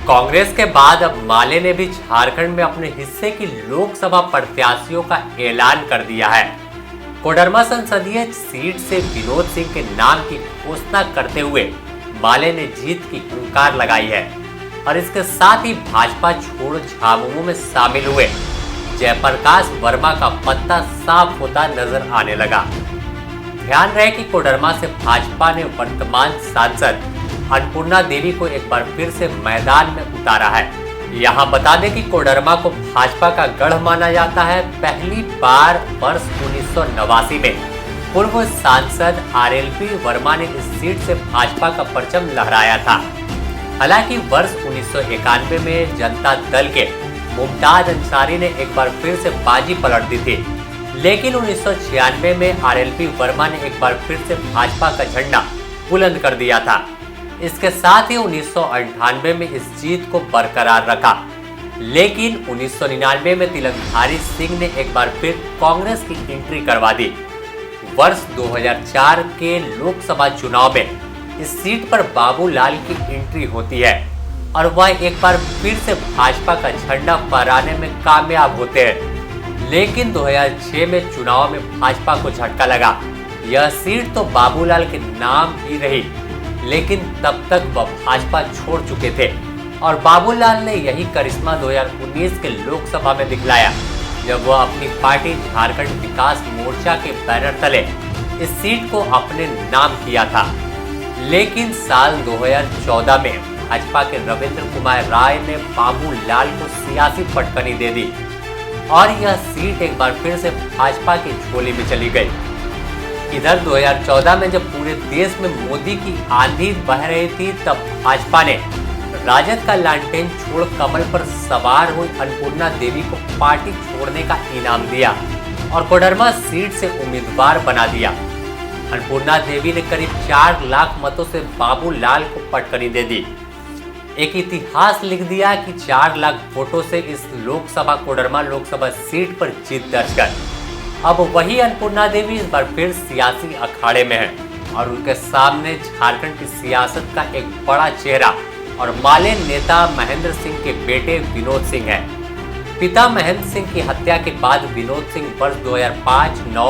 कांग्रेस के बाद अब माले ने भी झारखंड में अपने हिस्से की लोकसभा प्रत्याशियों का ऐलान कर दिया है। कोडरमा संसदीय सीट से विनोद सिंह के नाम की घोषणा करते हुए माले ने जीत की हुंकार लगाई है और इसके साथ ही भाजपा छोड़ झामुमो में शामिल हुए जयप्रकाश वर्मा का पत्ता साफ होता नजर आने लगा। ध्यान रहे कि कोडरमा से भाजपा ने वर्तमान सांसद अन्नपूर्णा देवी को एक बार फिर से मैदान में उतारा है। यहाँ बता दें कि कोडरमा को भाजपा का गढ़ माना जाता है। पहली बार वर्ष 1989 में पूर्व सांसद आरएलपी वर्मा ने इस सीट से भाजपा का परचम लहराया था। हालांकि वर्ष 1991 में जनता दल के मुमताज अंसारी ने एक बार फिर से बाजी पलट दी थी, लेकिन 1996 में आरएलपी वर्मा ने एक बार फिर से भाजपा का झंडा बुलंद कर दिया था। इसके साथ ही 1998 में इस जीत को बरकरार रखा, लेकिन 1999 में तिलकधारी सिंह ने एक बार फिर कांग्रेस की एंट्री करवा दी। वर्ष 2004 के लोकसभा चुनाव में इस सीट पर बाबूलाल की एंट्री होती है और वह एक बार फिर से भाजपा का झंडा फहराने में कामयाब होते हैं, लेकिन 2006 में चुनाव में भाजपा को झटका लगा। यह सीट तो बाबूलाल के नाम ही रही, लेकिन तब तक वह भाजपा छोड़ चुके थे और बाबूलाल ने यही करिश्मा 2019 के लोकसभा में दिखलाया, जब वह अपनी पार्टी झारखंड विकास मोर्चा के बैनर तले इस सीट को अपने नाम किया था। लेकिन साल 2014 में भाजपा के रविंद्र कुमार राय ने बाबूलाल को सियासी पटकनी दे दी और यह सीट एक बार फिर से भाजपा की झोली में चली गई। इधर 2014 में जब पूरे देश में मोदी की आंधी बह रही थी, तब भाजपा ने राजद का लालटेन छोड़ कमल पर सवार हुई अन्नपूर्णा देवी को पार्टी छोड़ने का इनाम दिया और कोडरमा सीट से उम्मीदवार बना दिया। अन्नपूर्णा देवी ने करीब 4 लाख मतों से बाबूलाल को पटकनी दे दी। एक इतिहास लिख दिया कि 4 लाख वोटों से इस कोडरमा लोकसभा सीट पर जीत दर्ज कर अब वही अन्नपूर्णा देवी इस बार फिर सियासी अखाड़े में है और उनके सामने झारखंड की सियासत का एक बड़ा चेहरा और माले नेता महेंद्र सिंह के बेटे विनोद सिंह है। पिता महेंद्र सिंह की हत्या के बाद विनोद सिंह वर्ष 2005, 9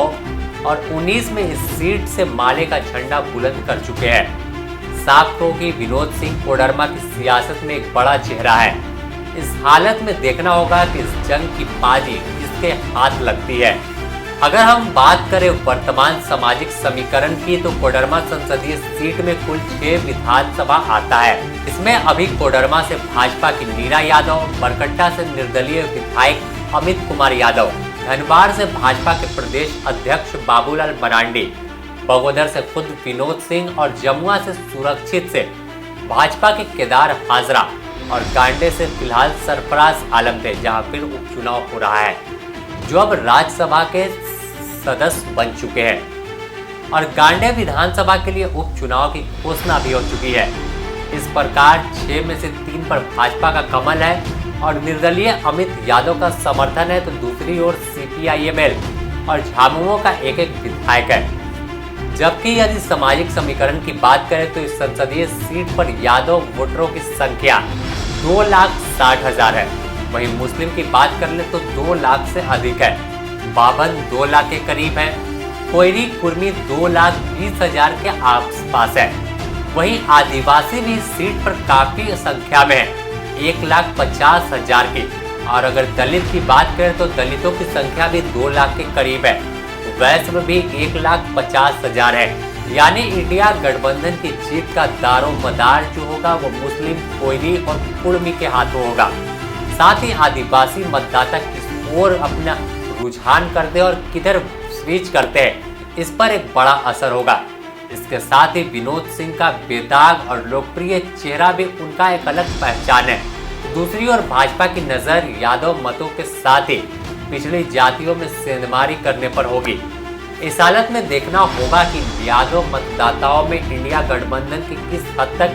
और 19 में इस सीट से माले का झंडा बुलंद कर चुके हैं। साफ हो कि विनोद सिंह कोडरमा की सियासत में एक बड़ा चेहरा है। इस हालत में देखना होगा कि इस जंग की बाजी किसके हाथ लगती है। अगर हम बात करें वर्तमान सामाजिक समीकरण की, तो कोडरमा संसदीय सीट में कुल 6 विधानसभा आता है। इसमें अभी कोडरमा से भाजपा की नीरा यादव, बरकट्टा से निर्दलीय विधायक अमित कुमार यादव, धनबाद से भाजपा के प्रदेश अध्यक्ष बाबूलाल मरांडी, बगोदर से खुद विनोद सिंह और जमुआ से सुरक्षित से भाजपा के केदार हाजरा और गांडे से फिलहाल सरफराज आलम थे, जहां फिर उपचुनाव हो रहा है, जो अब राज्यसभा के सदस्य बन चुके हैं और गांडे विधानसभा के लिए उपचुनाव की घोषणा भी हो चुकी है। इस प्रकार 6 में से 3 पर भाजपा का कमल है और निर्दलीय अमित यादव का समर्थन है, तो दूसरी ओर सीपीआईएमएल और झामुमो का एक विधायक है। जबकि यदि सामाजिक समीकरण की बात करें तो इस संसदीय सीट पर यादव वोटरों की संख्या 2,60,000 है। वहीं मुस्लिम की बात कर ले तो 2 लाख से अधिक है। बाभन 2 लाख के करीब है। कोयरी कुर्मी 2,20,000 के आसपास है। वहीं आदिवासी भी सीट पर काफी संख्या में है, 1,50,000 की। और अगर दलित की बात करें तो दलितों की संख्या भी 2 लाख के करीब है। वैश्य भी 1,50,000 है। यानी इंडिया गठबंधन की जीत का दारो मदार जो होगा वो मुस्लिम, कोयरी और कुर्मी के हाथों होगा। साथ ही आदिवासी मतदाता किस ओर अपना रुझान करते और किधर स्विच करते हैं, इस पर एक बड़ा असर होगा। इसके साथ ही विनोद सिंह का बेदाग और लोकप्रिय चेहरा भी उनका एक अलग पहचान है। दूसरी ओर भाजपा की नजर यादव मतों के साथ ही पिछड़ी जातियों में सेंधमारी करने पर होगी। इस हालत में देखना होगा कि यादव मतदाताओं में इंडिया गठबंधन की किस हद तक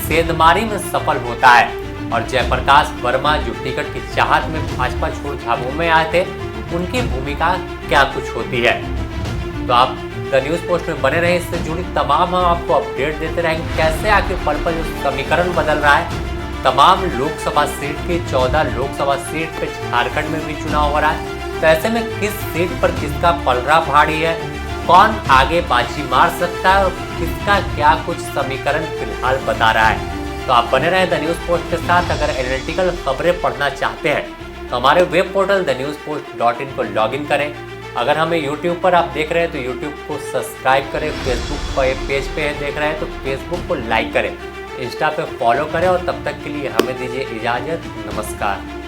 सेंधमारी में सफल होता है और जयप्रकाश वर्मा जो टिकट की चाहत में भाजपा छोड़ झामुमो में आए थे, उनकी भूमिका क्या कुछ होती है। तो आप द न्यूज़ पोस्ट में बने रहे, इससे जुड़ी तमाम हम आपको अपडेट देते रहेंगे। कैसे आखिर पल पल जो समीकरण बदल रहा है तमाम लोकसभा सीट की 14 लोकसभा सीट पे झारखंड में भी चुनाव हो रहा है। तो ऐसे में किस सीट पर किसका पलड़ा भारी है, कौन आगे बाजी मार सकता है और किसका क्या कुछ समीकरण फिलहाल बता रहा है। तो आप बने रहे द न्यूज़ पोस्ट के साथ। अगर एनालिटिकल खबरें पढ़ना चाहते हैं तो हमारे वेब पोर्टल thenewspost.in को लॉगिन करें। अगर हमें YouTube पर आप देख रहे हैं तो YouTube को सब्सक्राइब करें। फेसबुक पर पेज पे देख रहे हैं तो फेसबुक को लाइक करें। इंस्टा पे फॉलो करें और तब तक के लिए हमें दीजिए इजाज़त। नमस्कार।